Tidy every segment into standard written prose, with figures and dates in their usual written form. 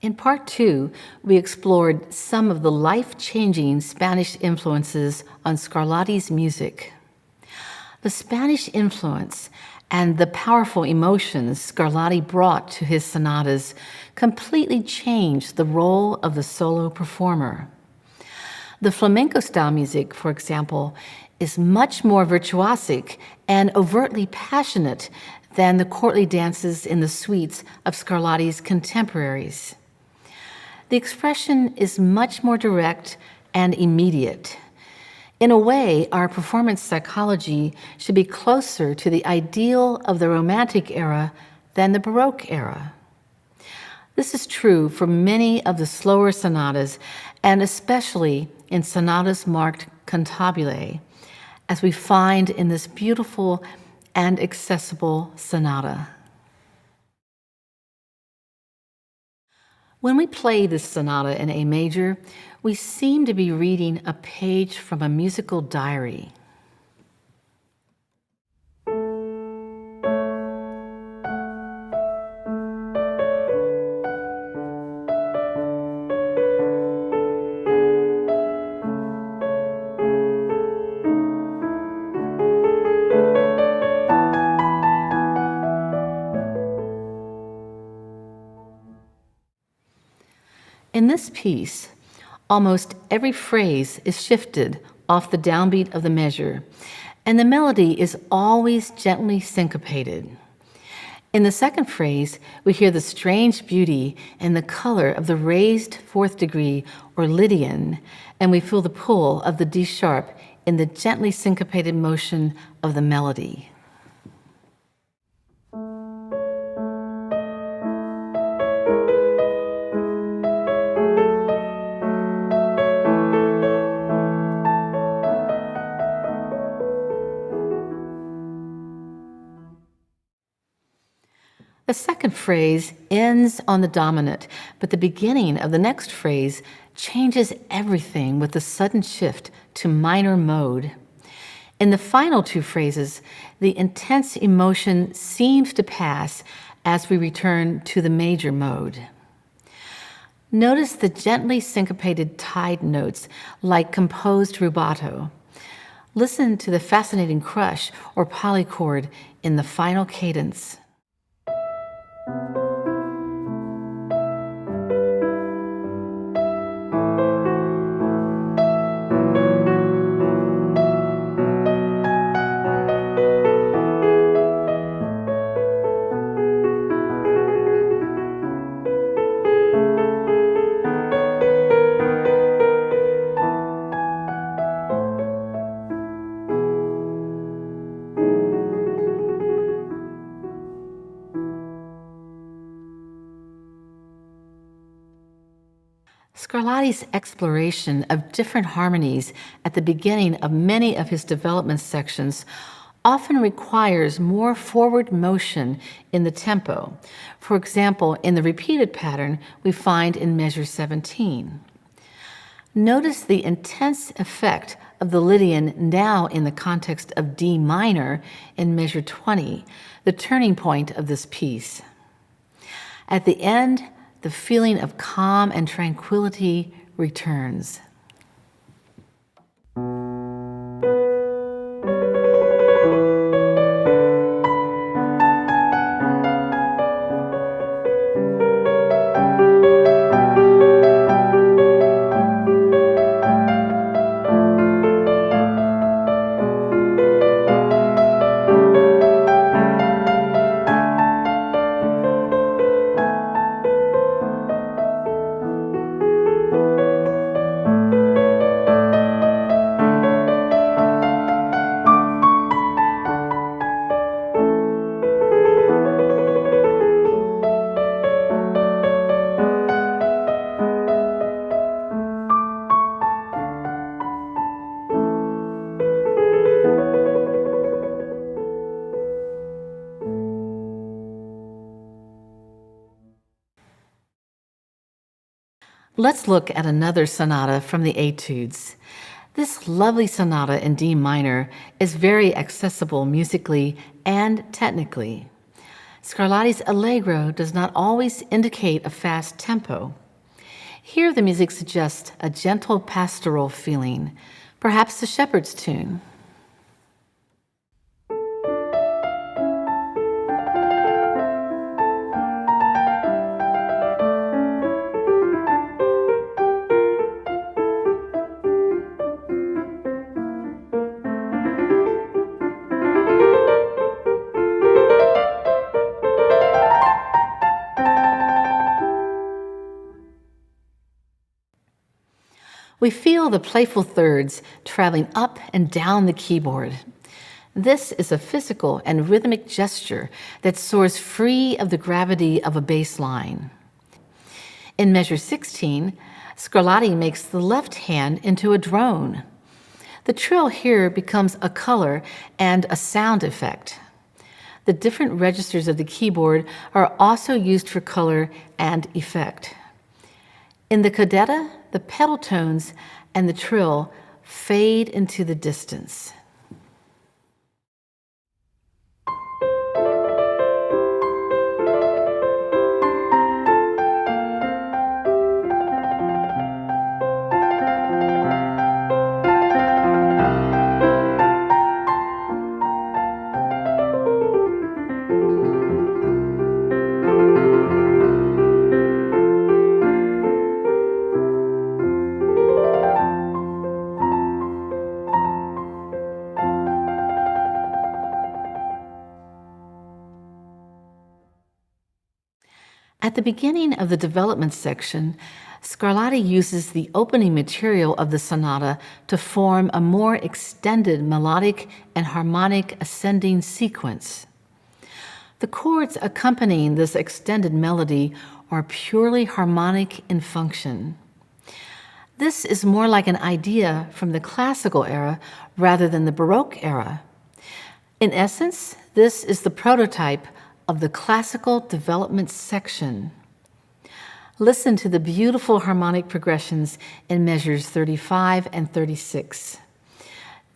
In part 2, we explored some of the life-changing Spanish influences on Scarlatti's music. The Spanish influence and the powerful emotions Scarlatti brought to his sonatas completely changed the role of the solo performer. The flamenco-style music, for example, is much more virtuosic and overtly passionate than the courtly dances in the suites of Scarlatti's contemporaries. The expression is much more direct and immediate. In a way, our performance psychology should be closer to the ideal of the Romantic era than the Baroque era. This is true for many of the slower sonatas, and especially in sonatas marked Cantabile, as we find in this beautiful and accessible sonata. When we play this sonata in A major, we seem to be reading a page from a musical diary. In this piece, almost every phrase is shifted off the downbeat of the measure, and the melody is always gently syncopated. In the second phrase, we hear the strange beauty and the color of the raised fourth degree or Lydian, and we feel the pull of the D sharp in the gently syncopated motion of the melody. The second phrase ends on the dominant, but the beginning of the next phrase changes everything with a sudden shift to minor mode. In the final two phrases, the intense emotion seems to pass as we return to the major mode. Notice the gently syncopated tied notes like composed rubato. Listen to the fascinating crush or polychord in the final cadence. Scarlatti's exploration of different harmonies at the beginning of many of his development sections often requires more forward motion in the tempo. For example, in the repeated pattern we find in measure 17. Notice the intense effect of the Lydian now in the context of D minor in measure 20, the turning point of this piece. At the end, the feeling of calm and tranquility returns. Let's look at another sonata from the Etudes. This lovely sonata in D minor is very accessible musically and technically. Scarlatti's allegro does not always indicate a fast tempo. Here the music suggests a gentle pastoral feeling, perhaps the shepherd's tune. We feel the playful thirds traveling up and down the keyboard. This is a physical and rhythmic gesture that soars free of the gravity of a bass line. In measure 16, Scarlatti makes the left hand into a drone. The trill here becomes a color and a sound effect. The different registers of the keyboard are also used for color and effect. In the codetta, the pedal tones and the trill fade into the distance. At the beginning of the development section, Scarlatti uses the opening material of the sonata to form a more extended melodic and harmonic ascending sequence. The chords accompanying this extended melody are purely harmonic in function. This is more like an idea from the classical era rather than the Baroque era. In essence, this is the prototype of the classical development section. Listen to the beautiful harmonic progressions in measures 35 and 36.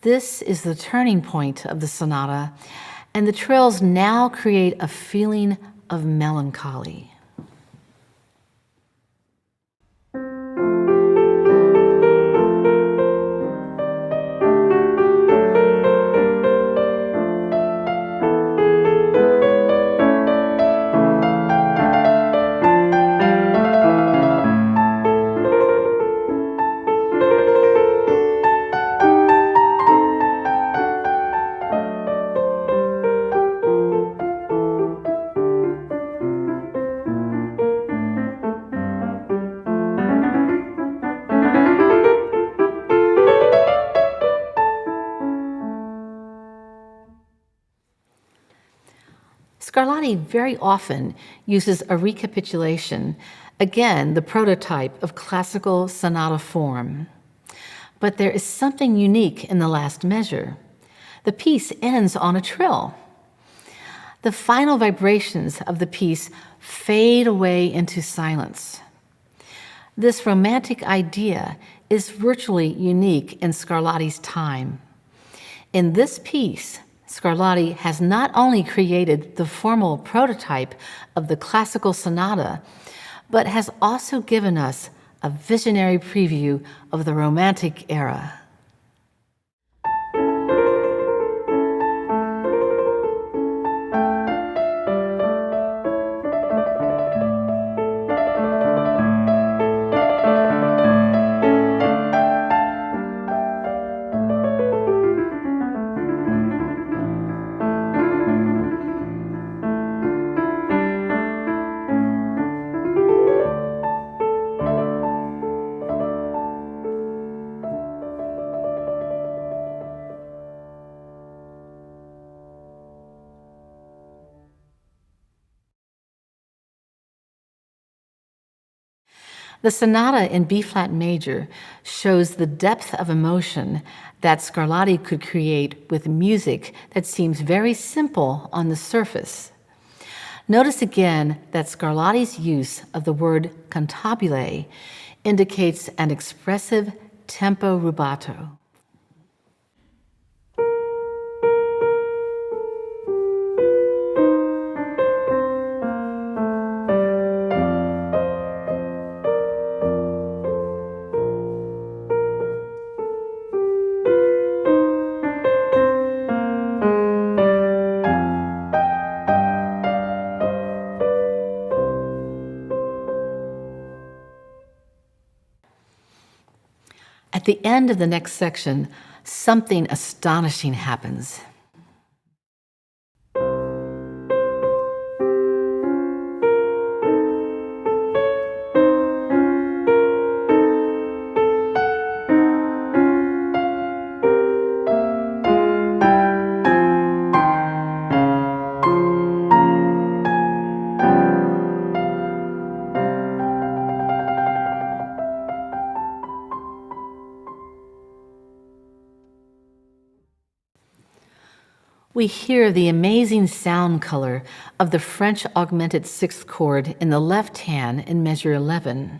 This is the turning point of the sonata, and the trills now create a feeling of melancholy. Scarlatti very often uses a recapitulation, again, the prototype of classical sonata form. But there is something unique in the last measure. The piece ends on a trill. The final vibrations of the piece fade away into silence. This romantic idea is virtually unique in Scarlatti's time. In this piece, Scarlatti has not only created the formal prototype of the classical sonata, but has also given us a visionary preview of the Romantic era. The sonata in B-flat major shows the depth of emotion that Scarlatti could create with music that seems very simple on the surface. Notice again that Scarlatti's use of the word cantabile indicates an expressive tempo rubato. the end of the next section, something astonishing happens. We hear the amazing sound color of the French augmented sixth chord in the left hand in measure 11.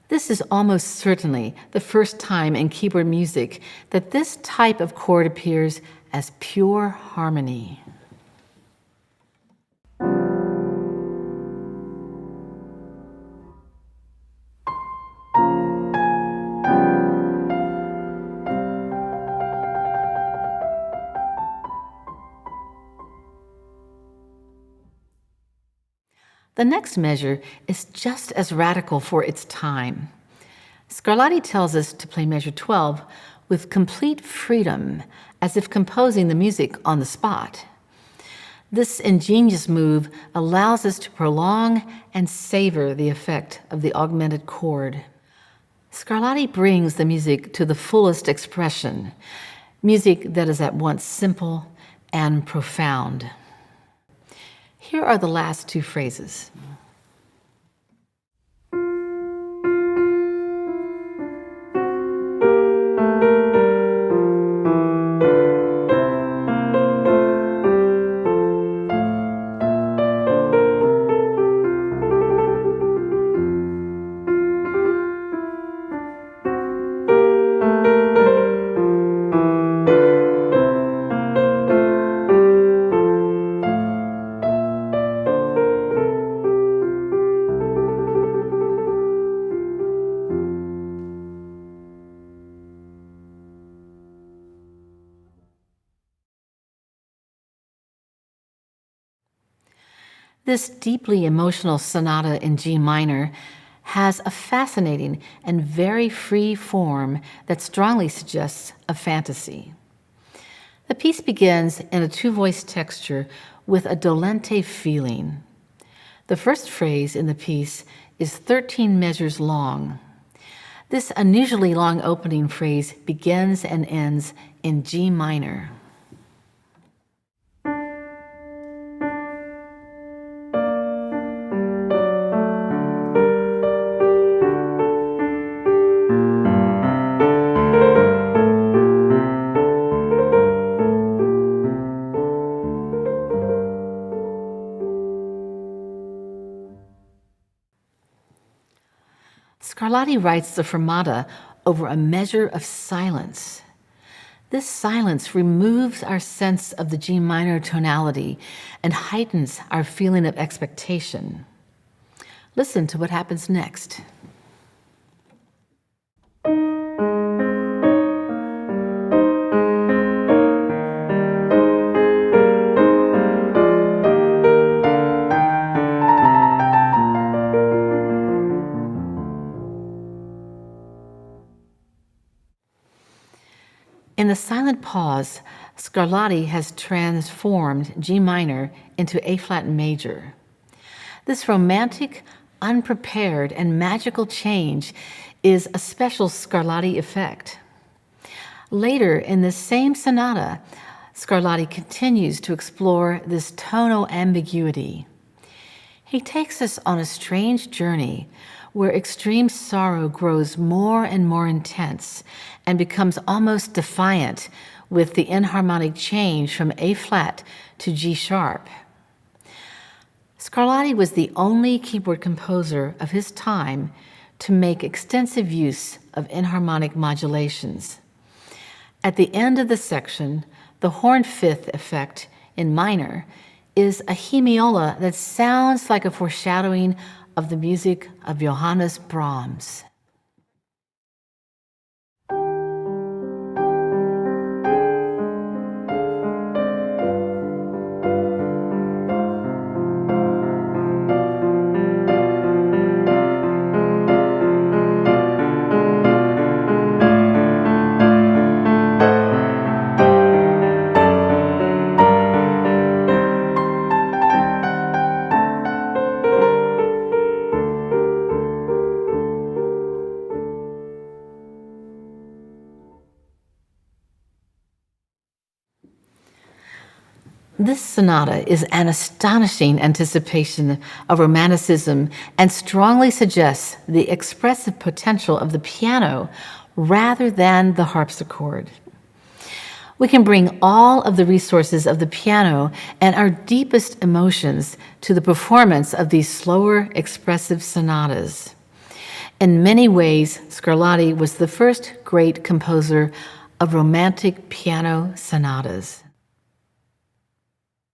This is almost certainly the first time in keyboard music that this type of chord appears as pure harmony. The next measure is just as radical for its time. Scarlatti tells us to play measure 12 with complete freedom, as if composing the music on the spot. This ingenious move allows us to prolong and savor the effect of the augmented chord. Scarlatti brings the music to the fullest expression, music that is at once simple and profound. Here are the last two phrases. This deeply emotional sonata in G minor has a fascinating and very free form that strongly suggests a fantasy. The piece begins in a two-voice texture with a dolente feeling. The first phrase in the piece is 13 measures long. This unusually long opening phrase begins and ends in G minor. Scarlatti writes the fermata over a measure of silence. This silence removes our sense of the G minor tonality and heightens our feeling of expectation. Listen to what happens next. In the silent pause, Scarlatti has transformed G minor into A-flat major. This romantic, unprepared, and magical change is a special Scarlatti effect. Later in this same sonata, Scarlatti continues to explore this tonal ambiguity. He takes us on a strange journey where extreme sorrow grows more and more intense and becomes almost defiant with the enharmonic change from A-flat to G-sharp. Scarlatti was the only keyboard composer of his time to make extensive use of enharmonic modulations. At the end of the section, the horn fifth effect in minor is a hemiola that sounds like a foreshadowing of the music of Johannes Brahms. This sonata is an astonishing anticipation of Romanticism and strongly suggests the expressive potential of the piano rather than the harpsichord. We can bring all of the resources of the piano and our deepest emotions to the performance of these slower, expressive sonatas. In many ways, Scarlatti was the first great composer of romantic piano sonatas.